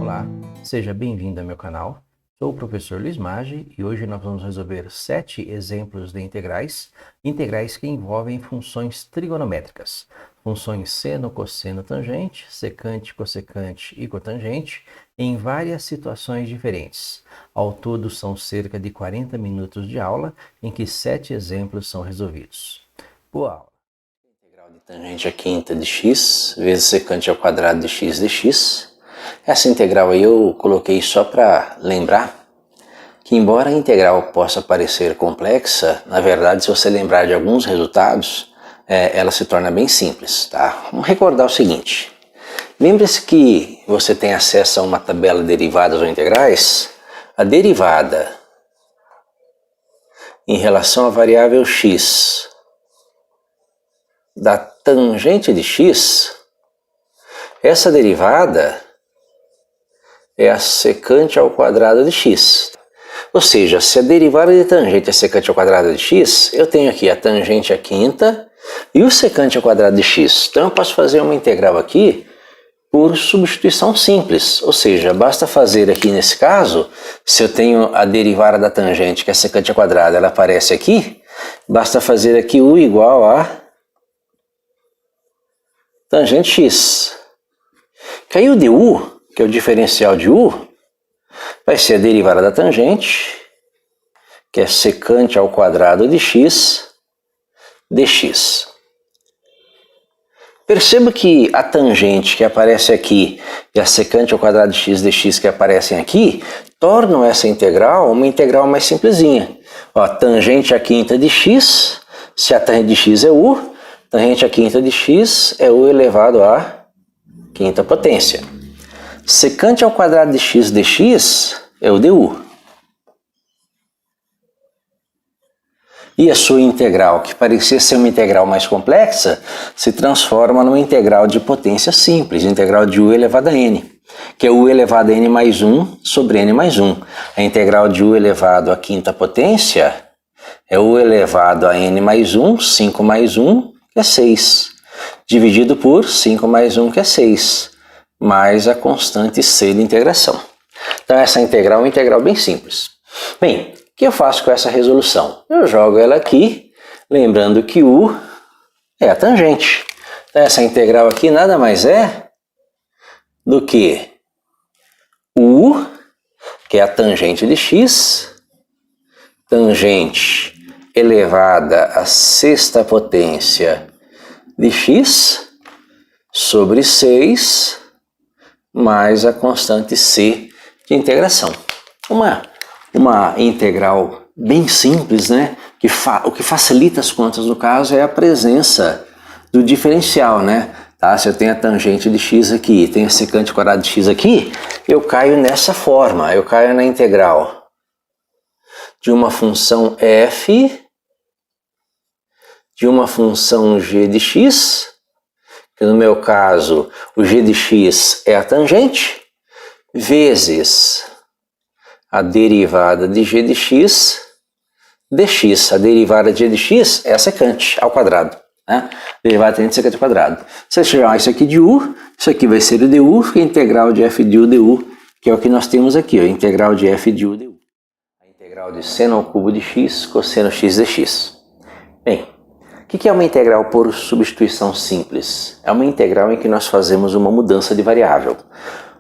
Olá, seja bem-vindo ao meu canal. Sou o professor Luiz Maggi e hoje nós vamos resolver 7 exemplos de integrais que envolvem funções trigonométricas. Funções seno, cosseno, tangente, secante, cossecante e cotangente em várias situações diferentes. Ao todo são cerca de 40 minutos de aula em que 7 exemplos são resolvidos. Boa aula! Integral de tangente à quinta de x vezes secante ao quadrado de x dx. Essa integral aí eu coloquei só para lembrar que, embora a integral possa parecer complexa, na verdade, se você lembrar de alguns resultados, ela se torna bem simples, tá? Vamos recordar o seguinte. Lembre-se que você tem acesso a uma tabela de derivadas ou integrais. A derivada em relação à variável x da tangente de x, essa derivada é a secante ao quadrado de x. Ou seja, se a derivada de tangente é secante ao quadrado de x, eu tenho aqui a tangente à quinta e o secante ao quadrado de x. Então eu posso fazer uma integral aqui por substituição simples. Ou seja, basta fazer aqui nesse caso, se eu tenho a derivada da tangente, que é secante ao quadrado, ela aparece aqui, basta fazer aqui u igual a tangente x. Caiu de u, que é o diferencial de u, vai ser a derivada da tangente, que é secante ao quadrado de x dx. Perceba que a tangente que aparece aqui e a secante ao quadrado de x dx que aparecem aqui tornam essa integral uma integral mais simplesinha. Ó, tangente à quinta de x, se a tangente de x é u, tangente à quinta de x é u elevado à quinta potência. Secante ao quadrado de x dx é o du. E a sua integral, que parecia ser uma integral mais complexa, se transforma numa integral de potência simples, integral de u elevado a n, que é u elevado a n mais 1 sobre n mais 1. A integral de u elevado à quinta potência é u elevado a n mais 1, 5 mais 1, que é 6, dividido por 5 mais 1, que é 6. Mais a constante c de integração. Então essa integral é uma integral bem simples. Bem, o que eu faço com essa resolução? Eu jogo ela aqui, lembrando que u é a tangente. Então essa integral aqui nada mais é do que u, que é a tangente de x, tangente elevada à sexta potência de x, sobre 6, mais a constante c de integração. Uma integral bem simples, né? O que facilita as contas no caso é a presença do diferencial, né? Tá? Se eu tenho a tangente de x aqui e tenho a secante quadrado de x aqui, eu caio nessa forma, eu caio na integral de uma função f de uma função g de x, que no meu caso o g de x é a tangente, vezes a derivada de g de x dx. A derivada de g de x é a secante ao quadrado, né? Derivada de tangente secante ao quadrado. Se eu chamar isso aqui de u, isso aqui vai ser o du, que é a integral de f de u du, que é o que nós temos aqui, ó, a integral de f de u du. A integral de seno ao cubo de x, cosseno x dx. Bem, o que é uma integral por substituição simples? É uma integral em que nós fazemos uma mudança de variável.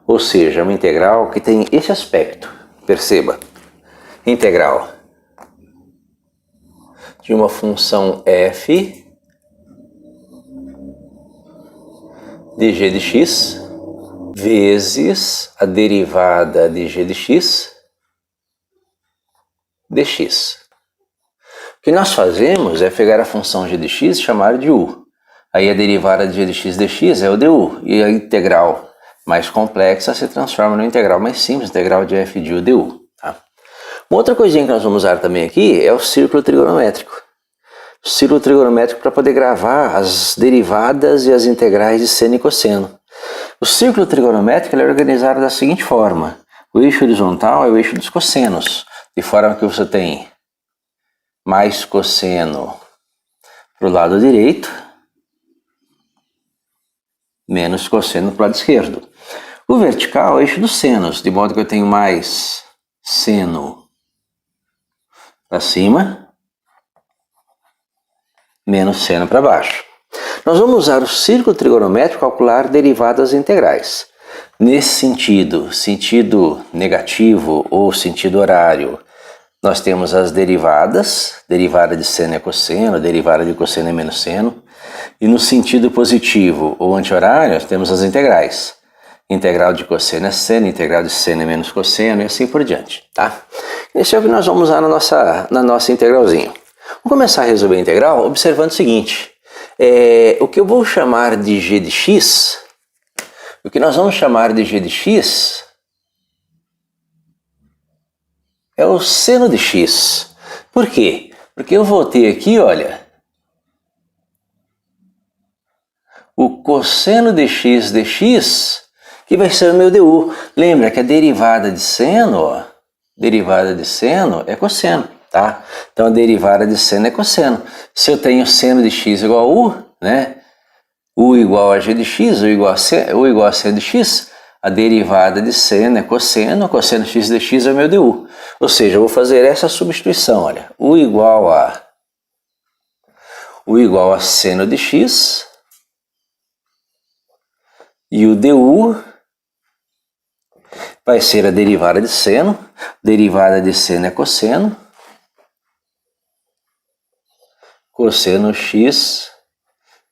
Ou seja, é uma integral que tem esse aspecto. Perceba, integral de uma função f de g de x vezes a derivada de g de x dx. O que nós fazemos é pegar a função g de x e chamar de u. Aí a derivada de g de x dx é o du. E a integral mais complexa se transforma numa integral mais simples, integral de f de u du. Tá? Uma outra coisinha que nós vamos usar também aqui é o círculo trigonométrico. O círculo trigonométrico para poder gravar as derivadas e as integrais de seno e cosseno. O círculo trigonométrico é organizado da seguinte forma. O eixo horizontal é o eixo dos cossenos, de forma que você tem mais cosseno para o lado direito, menos cosseno para o lado esquerdo. O vertical é o eixo dos senos, de modo que eu tenho mais seno para cima, menos seno para baixo. Nós vamos usar o círculo trigonométrico para calcular derivadas integrais. Nesse sentido negativo ou sentido horário, nós temos as derivadas, derivada de seno é cosseno, derivada de cosseno é menos seno. E no sentido positivo ou anti-horário, nós temos as integrais. Integral de cosseno é seno, integral de seno é menos cosseno e assim por diante, tá? Esse é o que nós vamos usar na nossa integralzinha. Vou começar a resolver a integral observando o seguinte. O que eu vou chamar de g de x, o que nós vamos chamar de g de x é o seno de x. Por quê? Porque eu vou ter aqui, olha, o cosseno de x, que vai ser o meu du. Lembra que a derivada de seno é cosseno, tá? Então a derivada de seno é cosseno. Se eu tenho seno de x igual a u, né? U igual a g de x, U igual a seno de x, a derivada de seno é cosseno, cosseno x de x é o meu du. Ou seja, eu vou fazer essa substituição, olha. U igual a seno de x e o du vai ser a derivada de seno é cosseno, cosseno x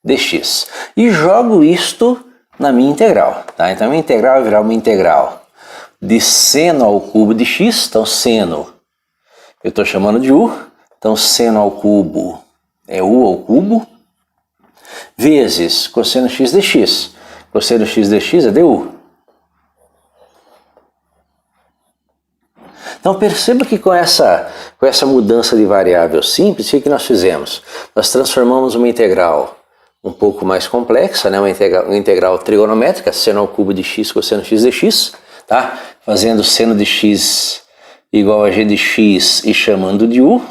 dx. E jogo isto na minha integral, tá? Então a minha integral vai virar uma integral de seno ao cubo de x, então seno eu estou chamando de u, então seno ao cubo é u ao cubo, vezes cosseno x dx. Cosseno x dx é du. Então perceba que com essa mudança de variável simples, o que nós fizemos? Nós transformamos uma integral um pouco mais complexa, né? uma integral trigonométrica, seno ao cubo de x, cosseno x dx, tá? Fazendo seno de x igual a g de x e chamando de u,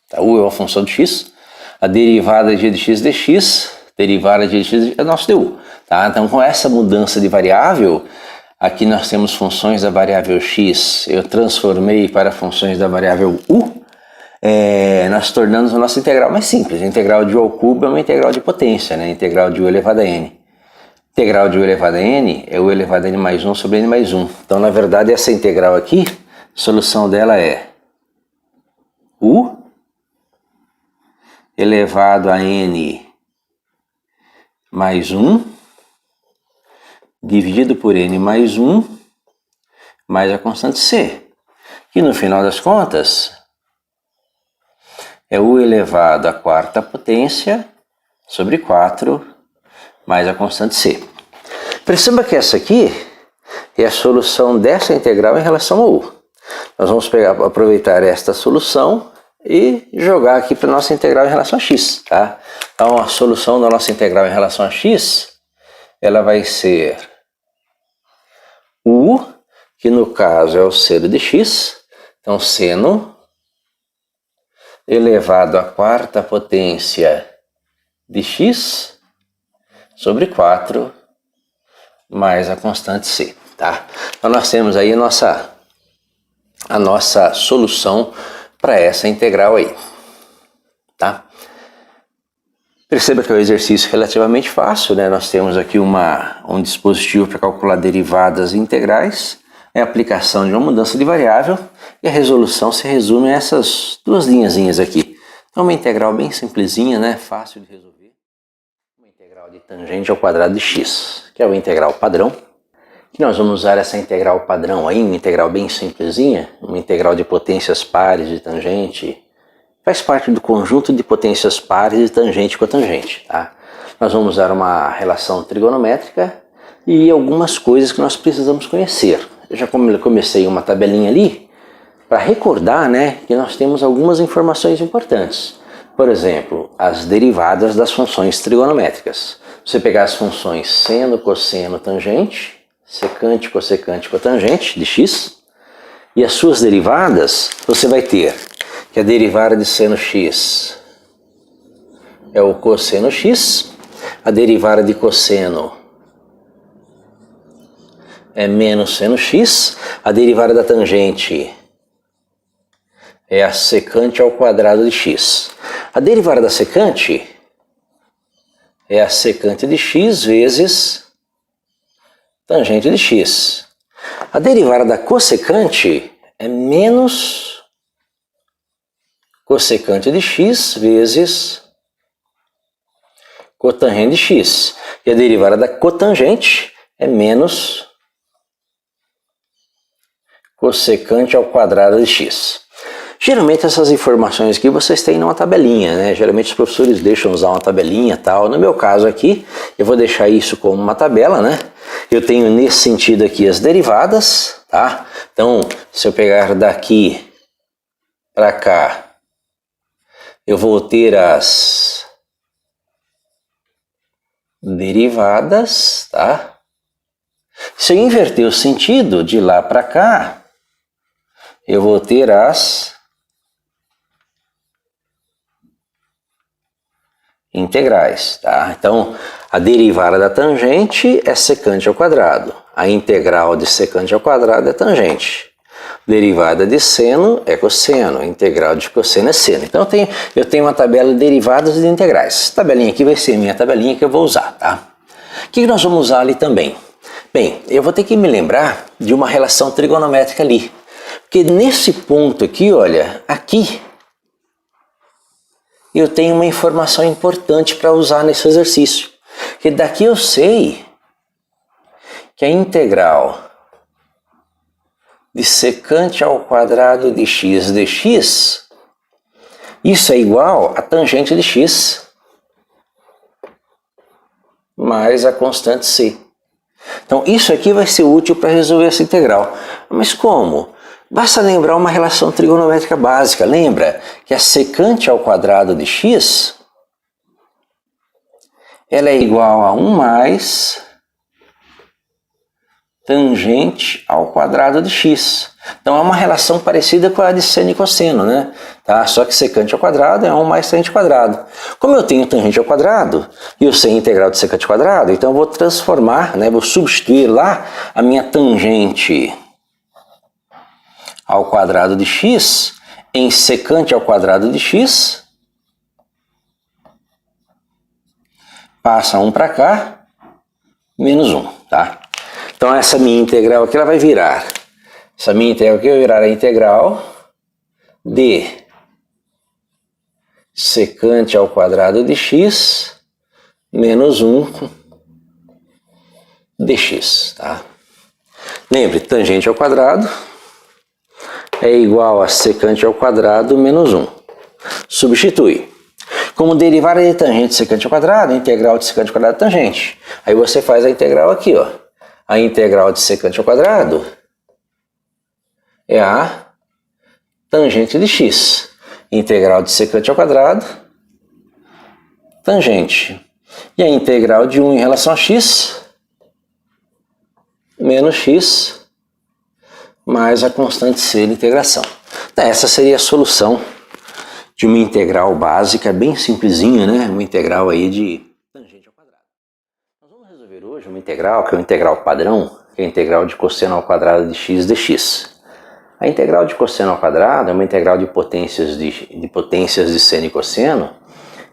tá? U é uma função de x, a derivada de g de x dx, derivada de g de x é nosso du. Tá? Então com essa mudança de variável, aqui nós temos funções da variável x, eu transformei para funções da variável u, nós tornamos a nossa integral mais simples. A integral de u ao cubo é uma integral de potência, né? Integral de u elevado a n. Integral de u elevado a n é u elevado a n mais 1 sobre n mais 1. Então, na verdade, essa integral aqui, a solução dela é u elevado a n mais 1 dividido por n mais 1 mais a constante c, que no final das contas é u elevado à quarta potência sobre 4 mais a constante c. Perceba que essa aqui é a solução dessa integral em relação a u. Nós vamos aproveitar esta solução e jogar aqui para a nossa integral em relação a x. Tá? Então a solução da nossa integral em relação a x, ela vai ser u, que no caso é o seno de x, então seno elevado à quarta potência de x sobre 4 mais a constante c, tá? Então nós temos aí a nossa solução para essa integral aí, tá? Perceba que é um exercício relativamente fácil, né? Nós temos aqui um dispositivo para calcular derivadas integrais, é a aplicação de uma mudança de variável e a resolução se resume a essas duas linhazinhas aqui. Então uma integral bem simplesinha, né? Fácil de resolver. Uma integral de tangente ao quadrado de x, que é o integral padrão. Que nós vamos usar essa integral padrão aí, uma integral bem simplesinha, uma integral de potências pares de tangente. Faz parte do conjunto de potências pares de tangente com tangente, tá? Nós vamos usar uma relação trigonométrica e algumas coisas que nós precisamos conhecer. Eu já comecei uma tabelinha ali para recordar, né, que nós temos algumas informações importantes. Por exemplo, as derivadas das funções trigonométricas. Você pegar as funções seno, cosseno, tangente, secante, cossecante, cotangente de x, e as suas derivadas, você vai ter que a derivada de seno x é o cosseno x, a derivada de cosseno é menos seno x, a derivada da tangente é a secante ao quadrado de x. A derivada da secante é a secante de x vezes tangente de x. A derivada da cossecante é menos cossecante de x vezes cotangente de x. E a derivada da cotangente é menos cossecante ao quadrado de x. Geralmente essas informações aqui vocês têm numa tabelinha, né? Geralmente os professores deixam usar uma tabelinha e tal. No meu caso aqui, eu vou deixar isso como uma tabela, né? Eu tenho nesse sentido aqui as derivadas, tá? Então, se eu pegar daqui para cá, eu vou ter as derivadas, tá? Se eu inverter o sentido de lá para cá, eu vou ter as integrais, tá? Então, a derivada da tangente é secante ao quadrado. A integral de secante ao quadrado é tangente. Derivada de seno é cosseno. A integral de cosseno é seno. Então, eu tenho uma tabela de derivadas e de integrais. Essa tabelinha aqui vai ser a minha tabelinha que eu vou usar, tá? O que nós vamos usar ali também? Bem, eu vou ter que me lembrar de uma relação trigonométrica ali. Porque nesse ponto aqui, olha, aqui eu tenho uma informação importante para usar nesse exercício. Que daqui eu sei que a integral de secante ao quadrado de x dx, isso é igual a tangente de x mais a constante c. Então isso aqui vai ser útil para resolver essa integral. Mas como? Basta lembrar uma relação trigonométrica básica. Lembra que a secante ao quadrado de x ela é igual a 1 mais tangente ao quadrado de x. Então é uma relação parecida com a de seno e cosseno, né? Tá? Só que secante ao quadrado é 1 mais tangente ao quadrado. Como eu tenho tangente ao quadrado e eu sei a integral de secante ao quadrado, então eu vou transformar, né? Vou substituir lá a minha tangente ao quadrado de x em secante ao quadrado de x. Passa 1 para cá, menos 1, tá? Então essa minha integral aqui ela vai virar. Essa minha integral aqui vai virar a integral de secante ao quadrado de x menos 1 dx, tá? Lembre, tangente ao quadrado é igual a secante ao quadrado menos 1. Substitui. Como derivada de tangente de secante ao quadrado, a integral de secante ao quadrado é tangente. Aí você faz a integral aqui, ó. A integral de secante ao quadrado é a tangente de x. Integral de secante ao quadrado, tangente. E a integral de 1 em relação a x, menos x, mais a constante c de integração. Essa seria a solução de uma integral básica, bem simplesinha, né? Uma integral aí de tangente ao quadrado. Nós vamos resolver hoje uma integral, que é uma integral padrão, que é a integral de cosseno ao quadrado de x dx. A integral de cosseno ao quadrado é uma integral de potências de seno e cosseno,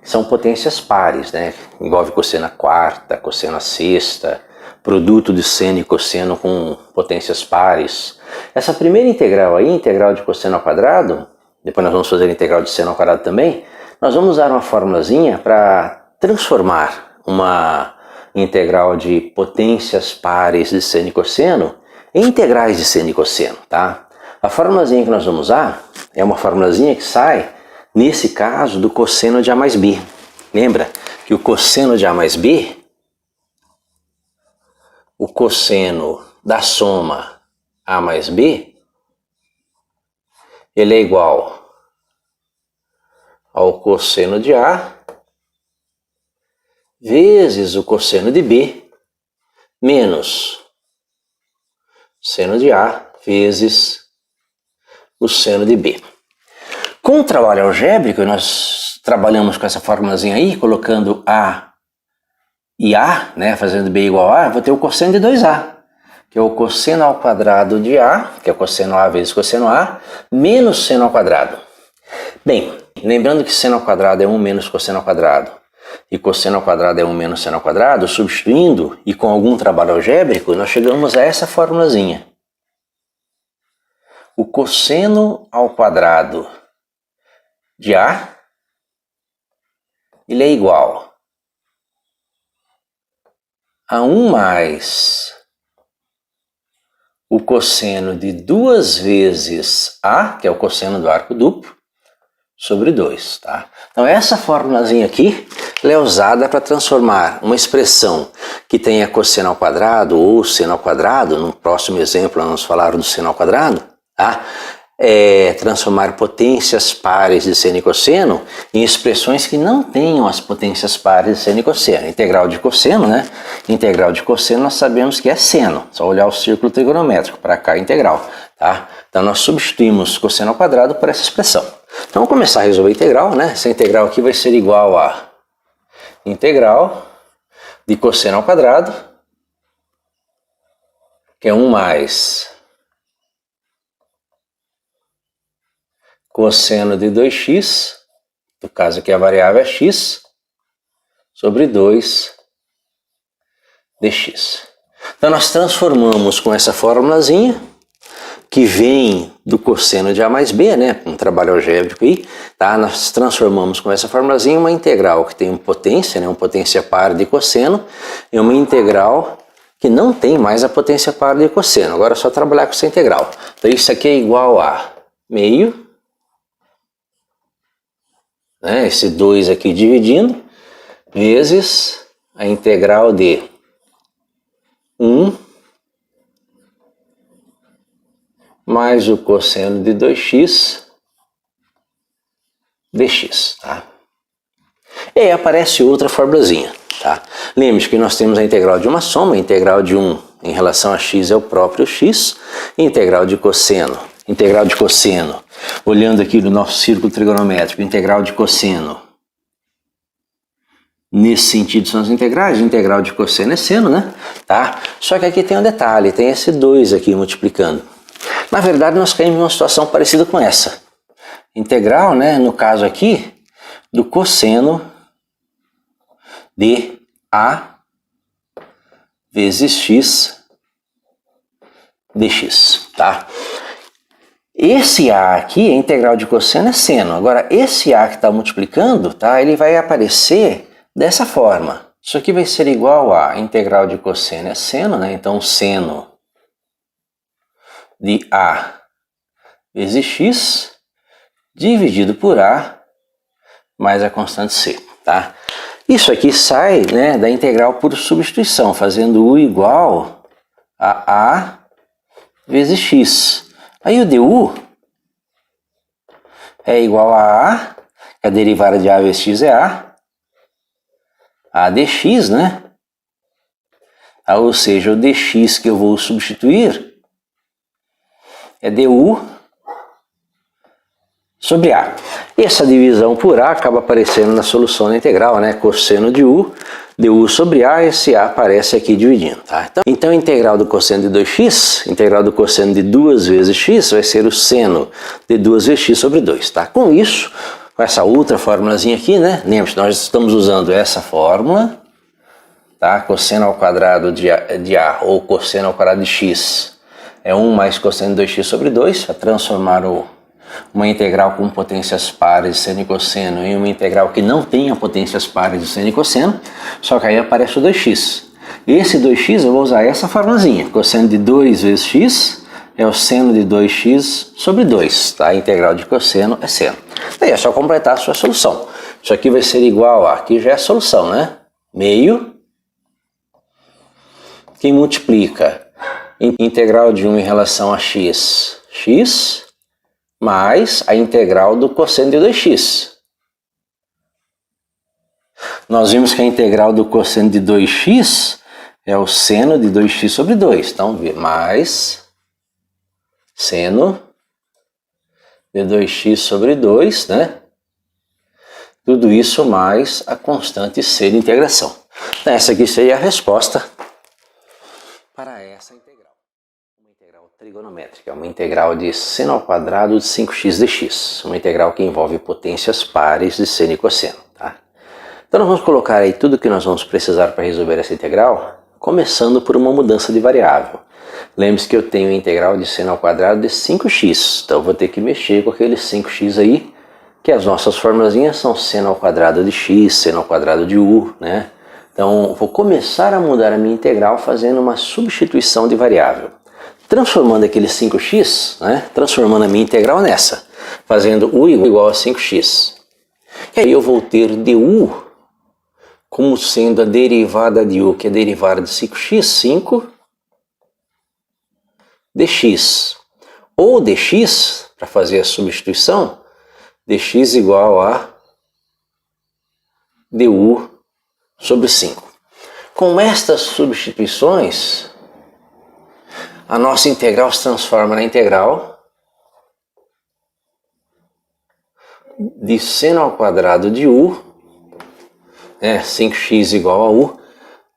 que são potências pares, né? Envolve cosseno à quarta, cosseno à sexta, produto de seno e cosseno com potências pares. Essa primeira integral aí, integral de cosseno ao quadrado, depois nós vamos fazer a integral de seno ao quadrado também, nós vamos usar uma formulazinha para transformar uma integral de potências pares de seno e cosseno em integrais de seno e cosseno, tá? A formulazinha que nós vamos usar é uma formulazinha que sai, nesse caso, do cosseno de A mais B. Lembra que o cosseno de A mais B, o cosseno da soma A mais B, ele é igual ao cosseno de A vezes o cosseno de B menos seno de A vezes o seno de B. Com o trabalho algébrico, nós trabalhamos com essa formulazinha aí, colocando A e A, né, fazendo B igual a A, vou ter o cosseno de 2A, que é o cosseno ao quadrado de A, que é o cosseno A vezes cosseno A, menos seno ao quadrado. Bem, lembrando que seno ao quadrado é 1 menos cosseno ao quadrado, e cosseno ao quadrado é 1 menos seno ao quadrado, substituindo e com algum trabalho algébrico, nós chegamos a essa formulazinha. O cosseno ao quadrado de A, ele é igual a 1 mais o cosseno de 2 vezes A, que é o cosseno do arco duplo, sobre 2, tá? Então essa formulazinha aqui, ela é usada para transformar uma expressão que tenha cosseno ao quadrado ou seno ao quadrado, no próximo exemplo nós vamos falar do seno ao quadrado, tá? Transformar potências pares de seno e cosseno em expressões que não tenham as potências pares de seno e cosseno. Integral de cosseno, né? Integral de cosseno nós sabemos que é seno, só olhar o círculo trigonométrico, para cá integral, tá? Então nós substituímos cosseno ao quadrado por essa expressão. Então vamos começar a resolver a integral, né? Essa integral aqui vai ser igual a integral de cosseno ao quadrado, que é 1 mais cosseno de 2x, no caso aqui a variável é x, sobre 2 dx. Então nós transformamos com essa formulazinha, que vem do cosseno de A mais B, né, um trabalho algébrico aí, tá? Nós transformamos com essa formulazinha uma integral que tem uma potência, né, uma potência par de cosseno, em uma integral que não tem mais a potência par de cosseno. Agora é só trabalhar com essa integral. Então isso aqui é igual a meio, né, esse 2 aqui dividindo, vezes a integral de 1 mais o cosseno de 2x dx, tá? E aí aparece outra formulazinha, tá? Lembre-se que nós temos a integral de uma soma, a integral de 1 em relação a x é o próprio x, e integral de cosseno, olhando aqui no nosso círculo trigonométrico, integral de cosseno, nesse sentido são as integrais, integral de cosseno é seno, né? Tá? Só que aqui tem um detalhe, tem esse 2 aqui multiplicando. Na verdade, nós caímos em uma situação parecida com essa. Integral, né, no caso aqui, do cosseno de A vezes x dx, tá? Esse A aqui, a integral de cosseno é seno. Agora, esse A que está multiplicando, tá, ele vai aparecer dessa forma. Isso aqui vai ser igual a integral de cosseno é seno, né? Então, seno de A vezes x dividido por A mais a constante C, tá? Isso aqui sai, né, da integral por substituição, fazendo U igual a A vezes x. Aí o du é igual a que a derivada de A vezes x é A dx, né? Ou seja, o dx que eu vou substituir é du sobre A. E essa divisão por A acaba aparecendo na solução da integral, né? Cosseno de U, du sobre A, esse A aparece aqui dividindo, tá? Então a integral do cosseno de 2x, integral do cosseno de 2 vezes x, vai ser o seno de 2 vezes x sobre 2, tá? Com isso, com essa outra formulazinha aqui, né? Lembre-se, nós estamos usando essa fórmula, tá? Cosseno ao quadrado de A ou cosseno ao quadrado de x é 1 mais cosseno de 2x sobre 2, para transformar uma integral com potências pares de seno e cosseno em uma integral que não tenha potências pares de seno e cosseno, só que aí aparece o 2x. Esse 2x eu vou usar essa formulazinha, cosseno de 2 vezes x é o seno de 2x sobre 2, tá? A integral de cosseno é seno. Daí é só completar a sua solução. Isso aqui vai ser igual a, aqui já é a solução, né? Meio, que multiplica integral de 1 em relação a x, x, mais a integral do cosseno de 2x. Nós vimos que a integral do cosseno de 2x é o seno de 2x sobre 2. Então, mais seno de 2x sobre 2, né? Tudo isso mais a constante C de integração. Essa aqui seria a resposta para essa integral. Uma integral trigonométrica, uma integral de seno ao quadrado de 5x dx. Uma integral que envolve potências pares de seno e cosseno. Tá? Então nós vamos colocar aí tudo que nós vamos precisar para resolver essa integral, começando por uma mudança de variável. Lembre-se que eu tenho a integral de seno ao quadrado de 5x, então eu vou ter que mexer com aquele 5x aí, que as nossas formulazinhas são seno ao quadrado de x, seno ao quadrado de u, né? Então vou começar a mudar a minha integral fazendo uma substituição de variável. Transformando aquele 5x, né? Transformando a minha integral nessa, fazendo u igual a 5x. E aí eu vou ter du como sendo a derivada de u, que é a derivada de 5x, 5 dx. Ou dx, para fazer a substituição, dx igual a du sobre 5. Com estas substituições, a nossa integral se transforma na integral de seno ao quadrado de u, 5x igual a u,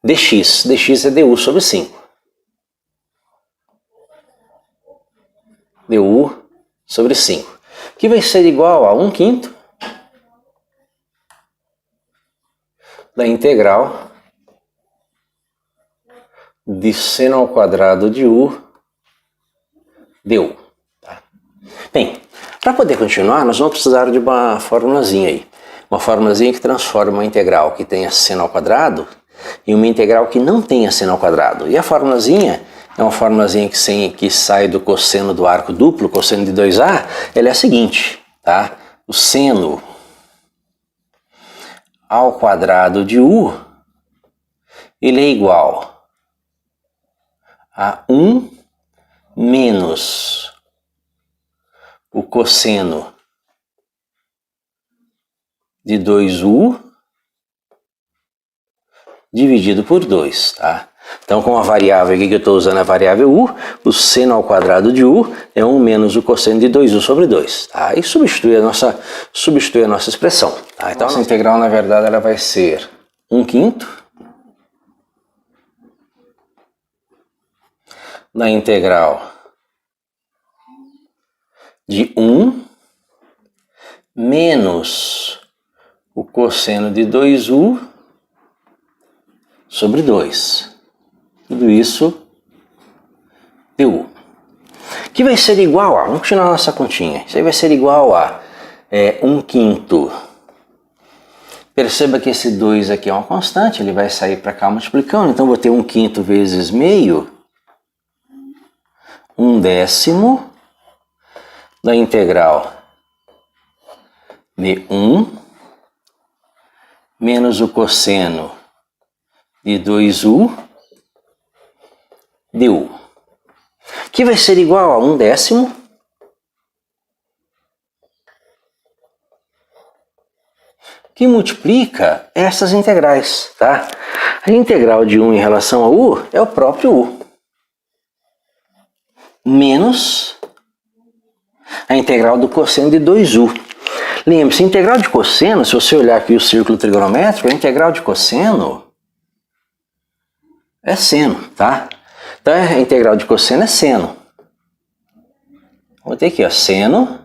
dx. dx é du sobre 5. du sobre 5. Que vai ser igual a 1/5 da integral de seno ao quadrado de u du. Tá? Bem, para poder continuar, nós vamos precisar de uma formulazinha aí. Uma formulazinha que transforma uma integral que tenha seno ao quadrado em uma integral que não tenha seno ao quadrado. E a formulazinha é uma formulazinha que sai do cosseno do arco duplo, cosseno de 2a, ela é a seguinte, tá? O seno ao quadrado de u, ele é igual a 1 menos o cosseno de 2u dividido por 2, tá? Então, com a variável aqui que eu estou usando, a variável u, o seno ao quadrado de u é 1 menos o cosseno de 2u sobre 2. Tá? E substitui a nossa expressão. Tá? Então, essa integral, na verdade, ela vai ser 1/5 da integral de 1 menos o cosseno de 2u sobre 2. Tudo isso du. Que vai ser igual a, vamos continuar a nossa continha, isso aí vai ser igual a 1/5. Perceba que esse 2 aqui é uma constante, ele vai sair para cá multiplicando, então vou ter 1/5 vezes meio, 1/10 da integral de 1 menos o cosseno de 2u du, que vai ser igual a 1/10 que multiplica essas integrais, tá? A integral de 1 em relação a u é o próprio u, menos a integral do cosseno de 2u. Lembre-se, a integral de cosseno, se você olhar aqui o círculo trigonométrico, a integral de cosseno é seno, tá? Então a integral de cosseno é seno. Vou ter aqui, ó, seno,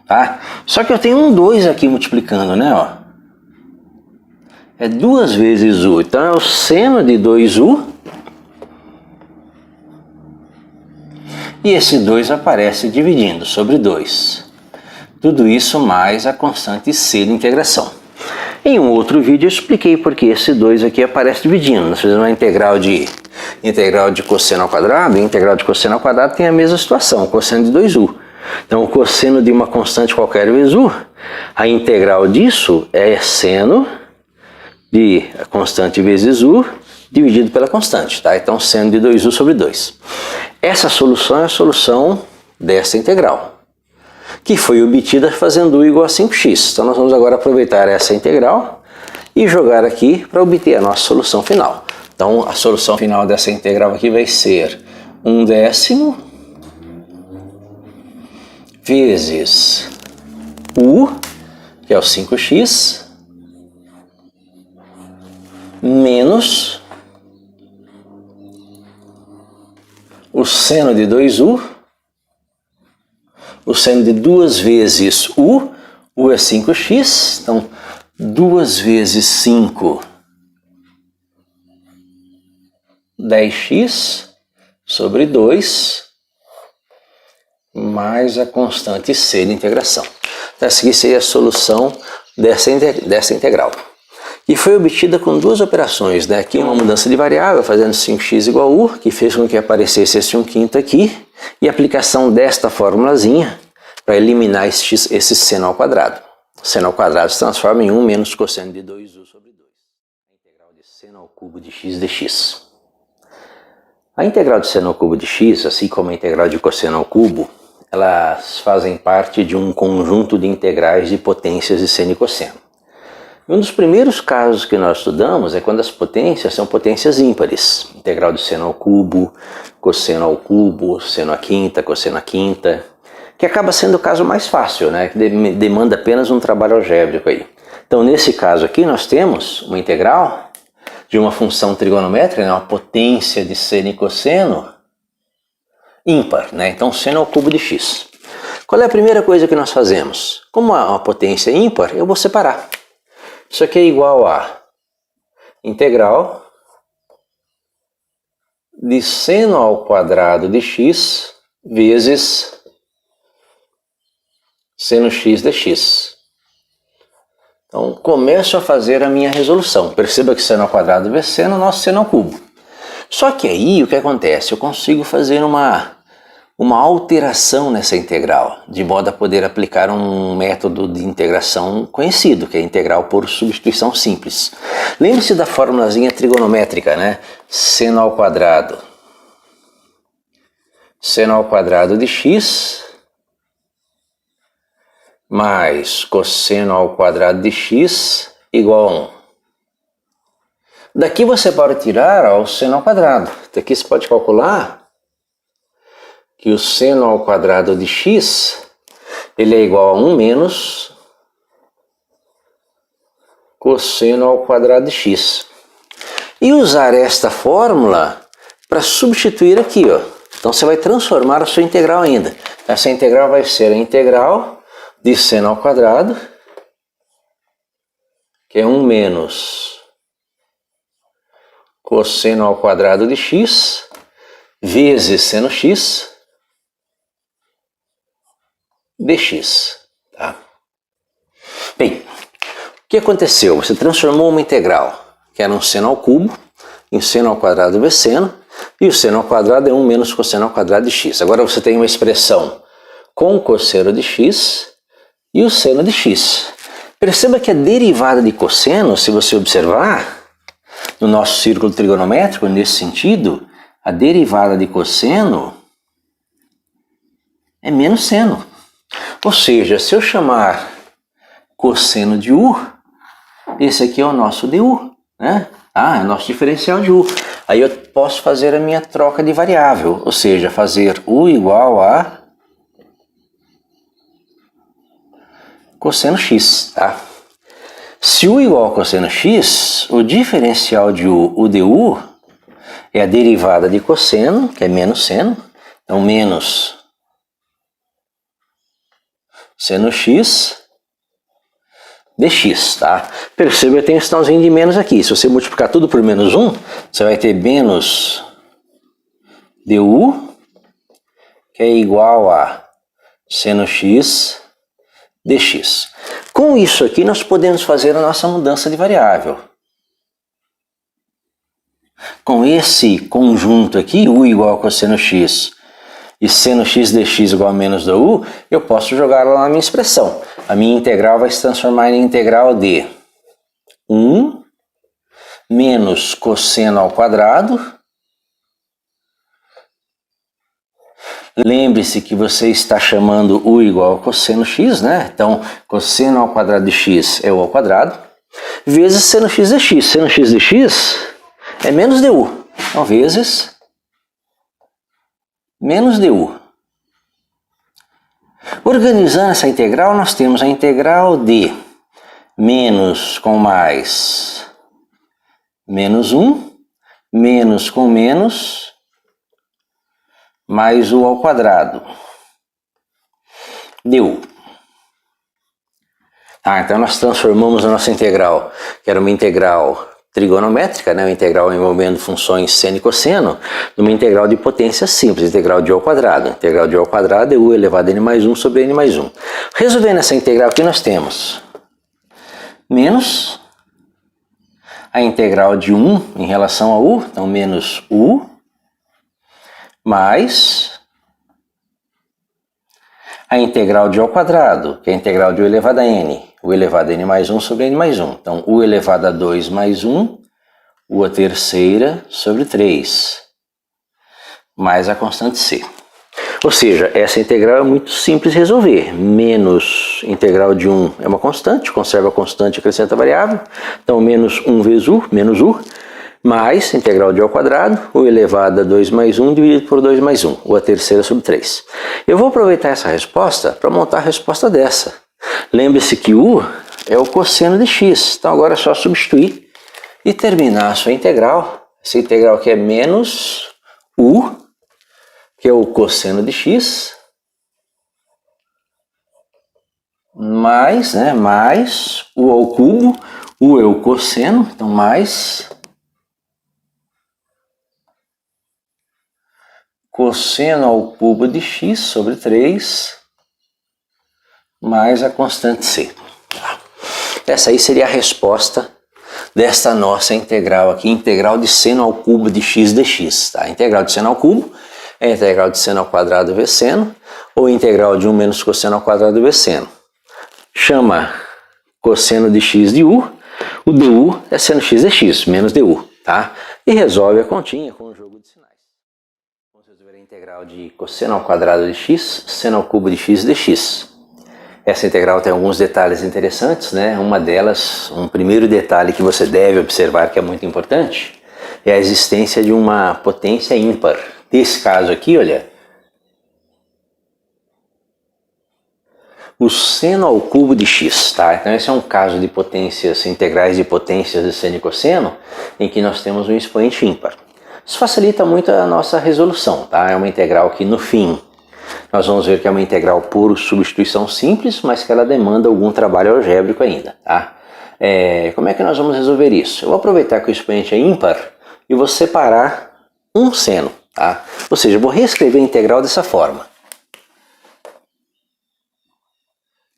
tá? Só que eu tenho um 2 aqui multiplicando, né, ó? É 2 vezes u, então é o seno de 2u. E esse 2 aparece dividindo sobre 2. Tudo isso mais a constante c de integração. Em um outro vídeo eu expliquei porque esse 2 aqui aparece dividindo. Nós fizemos uma integral de cosseno ao quadrado, e a integral de cosseno ao quadrado tem a mesma situação, cosseno de 2u. Então o cosseno de uma constante qualquer vezes u, a integral disso é seno de a constante vezes u dividido pela constante, tá? Então seno de 2u sobre 2. Essa solução é a solução dessa integral, que foi obtida fazendo u igual a 5x. Então nós vamos agora aproveitar essa integral e jogar aqui para obter a nossa solução final. Então a solução final dessa integral aqui vai ser 1/10 vezes u que é o 5x, menos o seno de 2u, o seno de 2 vezes u é 5x, então 2 vezes 5, 10x, sobre 2, mais a constante c de integração. Então, essa aqui seria a solução dessa integral. E foi obtida com duas operações, né? Aqui uma mudança de variável, fazendo 5x igual a u, que fez com que aparecesse esse 1/5 aqui, e a aplicação desta formulazinha para eliminar esse seno ao quadrado. O seno ao quadrado se transforma em 1 menos cosseno de 2u sobre 2. A integral de seno ao cubo de x dx. A integral de seno ao cubo de x, assim como a integral de cosseno ao cubo, elas fazem parte de um conjunto de integrais de potências de seno e cosseno. Um dos primeiros casos que nós estudamos é quando as potências são potências ímpares. Integral de seno ao cubo, cosseno ao cubo, seno à quinta, cosseno à quinta, que acaba sendo o caso mais fácil, né? Que demanda apenas um trabalho algébrico aí. Então, nesse caso aqui, nós temos uma integral de uma função trigonométrica, né? Uma potência de seno e cosseno ímpar, né? Então, seno ao cubo de x. Qual é a primeira coisa que nós fazemos? Como é uma potência ímpar, eu vou separar. Isso aqui é igual a integral de seno ao quadrado de x vezes seno x dx. Então, começo a fazer a minha resolução. Perceba que seno ao quadrado vezes seno, nosso seno ao cubo. Só que aí, o que acontece? Eu consigo fazer uma alteração nessa integral, de modo a poder aplicar um método de integração conhecido, que é a integral por substituição simples. Lembre-se da formulazinha trigonométrica, né? Seno ao quadrado de x mais cosseno ao quadrado de x igual a 1. Daqui você pode tirar o seno ao quadrado. Daqui você pode calcular que o seno ao quadrado de x ele é igual a 1 menos cosseno ao quadrado de x. E usar esta fórmula para substituir aqui, ó. Então você vai transformar a sua integral ainda. Essa integral vai ser a integral de seno ao quadrado, que é 1 menos cosseno ao quadrado de x, vezes seno x, dx. Tá? Bem, o que aconteceu? Você transformou uma integral, que era um seno ao cubo, em seno ao quadrado vezes seno, e o seno ao quadrado é 1 menos cosseno ao quadrado de x. Agora você tem uma expressão com cosseno de x e o seno de x. Perceba que a derivada de cosseno, se você observar, no nosso círculo trigonométrico, nesse sentido, a derivada de cosseno é menos seno. Ou seja, se eu chamar cosseno de u, esse aqui é o nosso du, né? É o nosso diferencial de u. Aí eu posso fazer a minha troca de variável, ou seja, fazer u igual a cosseno x, tá? Se u igual a cosseno x, o diferencial de u, o du, é a derivada de cosseno, que é menos seno, então menos seno x dx, tá? Perceba que tem um sinalzinho de menos aqui. Se você multiplicar tudo por menos 1, você vai ter menos du, que é igual a seno x dx. Com isso aqui, nós podemos fazer a nossa mudança de variável. Com esse conjunto aqui, u igual a cosseno x e seno x dx igual a menos do u, eu posso jogar lá na minha expressão. A minha integral vai se transformar em integral de 1 menos cosseno ao quadrado. Lembre-se que você está chamando u igual a cosseno x, né? Então, cosseno ao quadrado de x é u ao quadrado, vezes seno x dx. Seno x dx é menos du. Então, vezes menos du. Organizando essa integral, nós temos a integral de menos com mais, menos 1, menos com menos, mais u ao quadrado. Deu. Então nós transformamos a nossa integral, que era uma integral trigonométrica, né, uma integral envolvendo funções seno e cosseno, numa integral de potência simples, integral de u ao quadrado. Integral de u ao quadrado é u elevado a n mais 1 sobre n mais 1. Resolvendo essa integral aqui, nós temos menos a integral de 1 em relação a u, então menos u, mais a integral de u ao quadrado, que é a integral de u elevado a n, u elevado a n mais 1 sobre n mais 1. Então, u elevado a 2 mais 1, u a terceira sobre 3, mais a constante c. Ou seja, essa integral é muito simples de resolver. Menos integral de 1 é uma constante, conserva a constante e acrescenta a variável. Então, menos 1 vezes u, menos u, mais integral de u ao quadrado, u elevado a 2 mais 1 dividido por 2 mais 1, u a terceira sobre 3. Eu vou aproveitar essa resposta para montar a resposta dessa. Lembre-se que u é o cosseno de x, então agora é só substituir e terminar a sua integral. Essa integral aqui é menos u, que é o cosseno de x, mais u ao cubo, u é o cosseno, então mais cosseno ao cubo de x sobre 3, mais a constante c. Essa aí seria a resposta desta nossa integral aqui, integral de seno ao cubo de x dx. Tá? Integral de seno ao cubo é integral de seno ao quadrado vezes seno, ou integral de 1 menos cosseno ao quadrado vezes seno. Chama cosseno de x de u, o du é seno x dx, menos du. Tá? E resolve a continha com o jogo de sinais. Vamos resolver a integral de cosseno ao quadrado de x, seno ao cubo de x dx. Essa integral tem alguns detalhes interessantes, né? Uma delas, um primeiro detalhe que você deve observar que é muito importante, é a existência de uma potência ímpar. Nesse caso aqui, olha, o seno ao cubo de x, tá? Então esse é um caso de potências integrais de potências de seno e cosseno, em que nós temos um expoente ímpar. Isso facilita muito a nossa resolução, tá? É uma integral que no fim nós vamos ver que é uma integral por substituição simples, mas que ela demanda algum trabalho algébrico ainda, tá? Como é que nós vamos resolver isso? Eu vou aproveitar que o expoente é ímpar e vou separar um seno, tá? Ou seja, eu vou reescrever a integral dessa forma.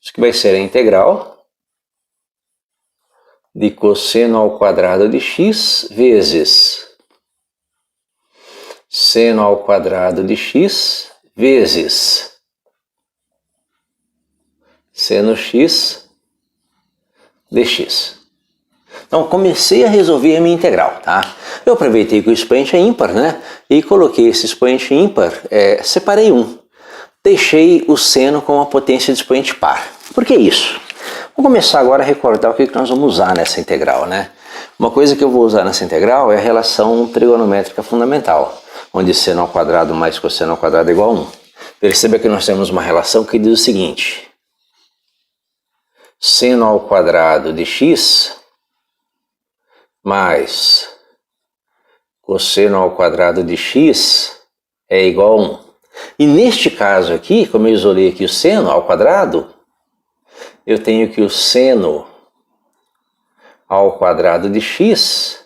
Isso que vai ser a integral de cosseno ao quadrado de x vezes seno ao quadrado de x vezes seno x dx. Então comecei a resolver a minha integral, tá? Eu aproveitei que o expoente é ímpar, né? E coloquei esse expoente ímpar, separei um. Deixei o seno com a potência de expoente par. Por que isso? Vamos começar agora a recordar o que nós vamos usar nessa integral, né? Uma coisa que eu vou usar nessa integral é a relação trigonométrica fundamental, onde seno ao quadrado mais cosseno ao quadrado é igual a 1. Perceba que nós temos uma relação que diz o seguinte: seno ao quadrado de x mais cosseno ao quadrado de x é igual a 1. E neste caso aqui, como eu isolei aqui o seno ao quadrado, eu tenho que o seno ao quadrado de x,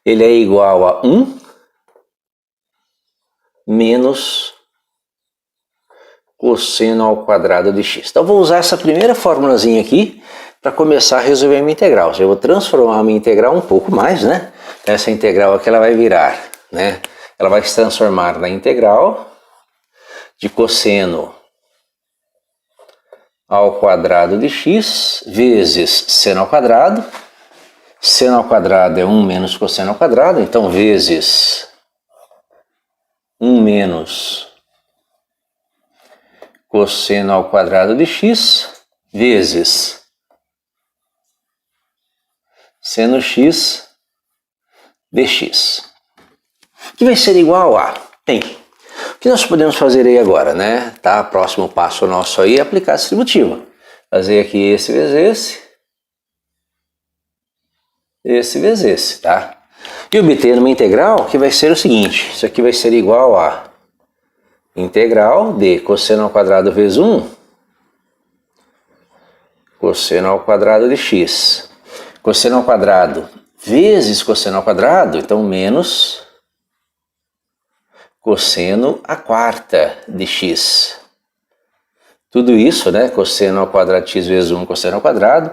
ele é igual a 1 menos cosseno ao quadrado de x. Então vou usar essa primeira formulazinha aqui para começar a resolver a minha integral. Eu vou transformar a minha integral um pouco mais, né? Essa integral aqui ela vai virar, né? Ela vai se transformar na integral de cosseno ao quadrado de x vezes seno ao quadrado. Seno ao quadrado é 1 menos cosseno ao quadrado, então vezes 1 menos cosseno ao quadrado de x vezes seno x dx, que vai ser igual a... Bem, o que nós podemos fazer aí agora, né? Tá? Próximo passo nosso aí é aplicar a distributiva. Fazer aqui esse vezes esse, esse vezes esse, tá? E obter uma integral que vai ser o seguinte, isso aqui vai ser igual a integral de cosseno ao quadrado vezes 1, cosseno ao quadrado de x. Cosseno ao quadrado vezes cosseno ao quadrado, então menos cosseno à quarta de x. Tudo isso, né? Cosseno ao quadrado de x vezes 1, cosseno ao quadrado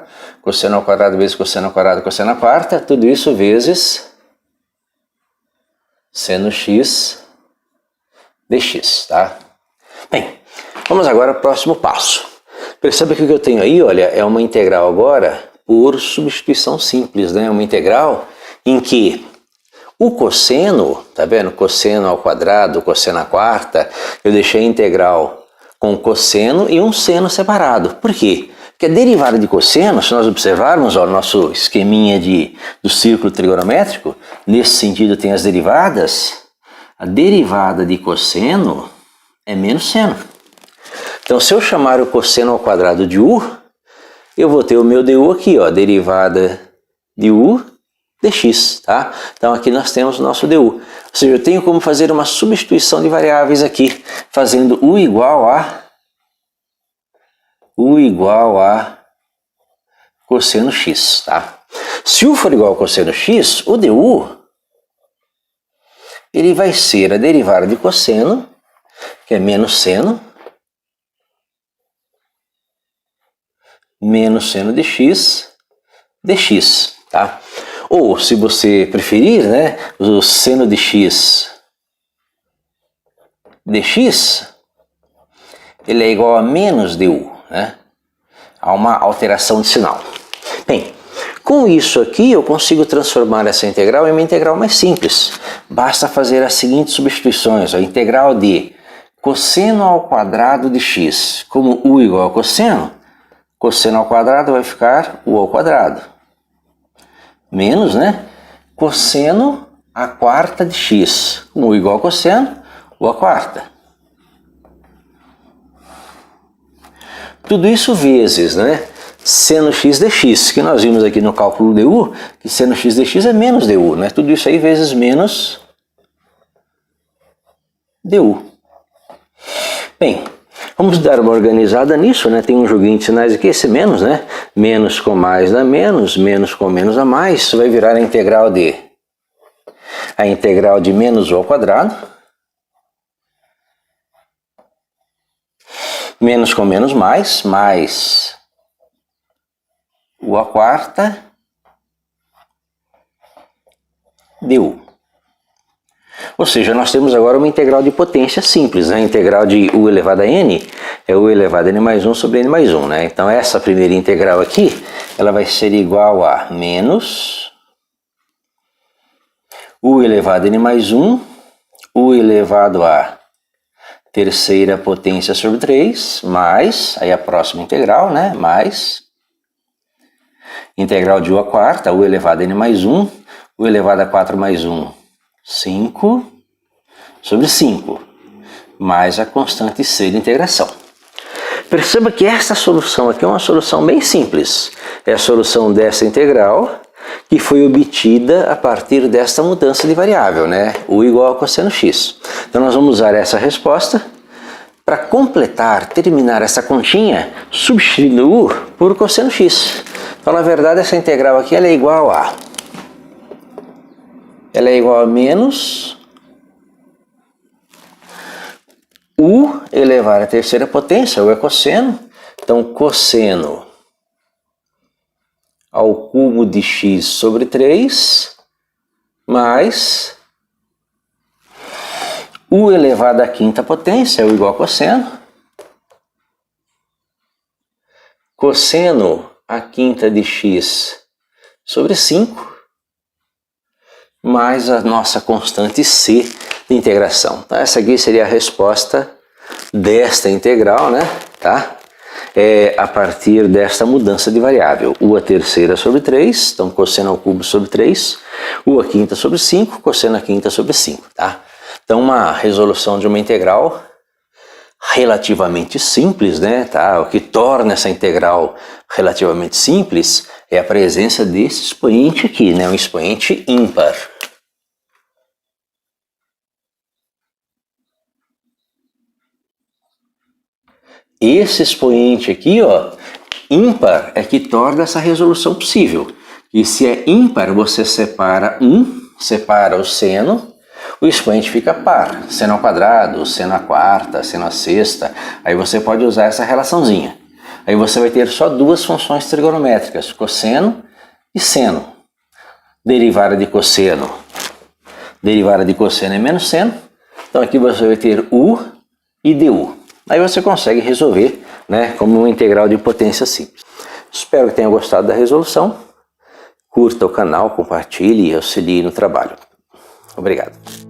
vezes cosseno ao quadrado, cosseno à quarta, tudo isso vezes seno x dx, tá? Bem, vamos agora ao próximo passo. Perceba que o que eu tenho aí, olha, é uma integral agora por substituição simples, né? Uma integral em que o cosseno, tá vendo? Cosseno ao quadrado, cosseno à quarta, eu deixei a integral com cosseno e um seno separado. Por quê? Porque a derivada de cosseno, se nós observarmos o nosso esqueminha do círculo trigonométrico, nesse sentido tem as derivadas, a derivada de cosseno é menos seno. Então, se eu chamar o cosseno ao quadrado de u, eu vou ter o meu du aqui, ó, derivada de u dx, tá? Então, aqui nós temos o nosso du. Ou seja, eu tenho como fazer uma substituição de variáveis aqui, fazendo u igual a cosseno x, tá? Se u for igual a cosseno x, o du ele vai ser a derivada de cosseno, que é menos seno de x dx, tá? Ou, se você preferir, né, o seno de x dx, ele é igual a menos du, né? Há uma alteração de sinal. Bem, com isso aqui eu consigo transformar essa integral em uma integral mais simples. Basta fazer as seguintes substituições. A integral de cosseno ao quadrado de x, como u igual a cosseno ao quadrado vai ficar u ao quadrado. Menos, né? Cosseno à quarta de x, como u igual a cosseno, u à quarta. Tudo isso vezes, né? Seno x dx, que nós vimos aqui no cálculo du, que seno x dx é menos du, né? Tudo isso aí vezes menos du. Bem, vamos dar uma organizada nisso, né? Tem um joguinho de sinais aqui, esse menos, né? Menos com mais dá menos, menos com menos dá mais. Isso vai virar a integral de menos u ao quadrado. Menos com menos mais u à quarta du. Ou seja, nós temos agora uma integral de potência simples, né? A integral de u elevado a n é u elevado a n mais 1 sobre n mais 1, né? Então essa primeira integral aqui, ela vai ser igual a menos u elevado a n mais 1, u elevado a terceira potência sobre 3, mais, aí a próxima integral, né? Mais integral de u à quarta, u elevado a n mais 1, u elevado a 4 mais 1, 5 sobre 5, mais a constante c de integração. Perceba que essa solução aqui é uma solução bem simples. É a solução dessa integral que foi obtida a partir desta mudança de variável, né? U igual a cosseno x. Então nós vamos usar essa resposta para completar, terminar essa continha, substituindo u por cosseno x. Então, na verdade, essa integral aqui ela é igual a menos u elevado à terceira potência, u é cosseno, então cosseno ao cubo de x sobre 3, mais u elevado à quinta potência, u igual a cosseno à quinta de x sobre 5, mais a nossa constante c de integração. Então, essa aqui seria a resposta desta integral, né? Tá? A partir desta mudança de variável. U a terceira sobre 3, então cosseno ao cubo sobre 3, U a quinta sobre 5, cosseno a quinta sobre 5, tá? Então, uma resolução de uma integral relativamente simples, né? Tá? O que torna essa integral relativamente simples é a presença desse expoente aqui, né? Um expoente ímpar. Esse expoente aqui, ó, ímpar, é que torna essa resolução possível. E se é ímpar, você separa o seno, o expoente fica par. Seno ao quadrado, seno à quarta, seno à sexta. Aí você pode usar essa relaçãozinha. Aí você vai ter só duas funções trigonométricas, cosseno e seno. Derivada de cosseno é menos seno. Então aqui você vai ter U e DU. Aí você consegue resolver, né, como uma integral de potência simples. Espero que tenha gostado da resolução. Curta o canal, compartilhe e auxilie no trabalho. Obrigado.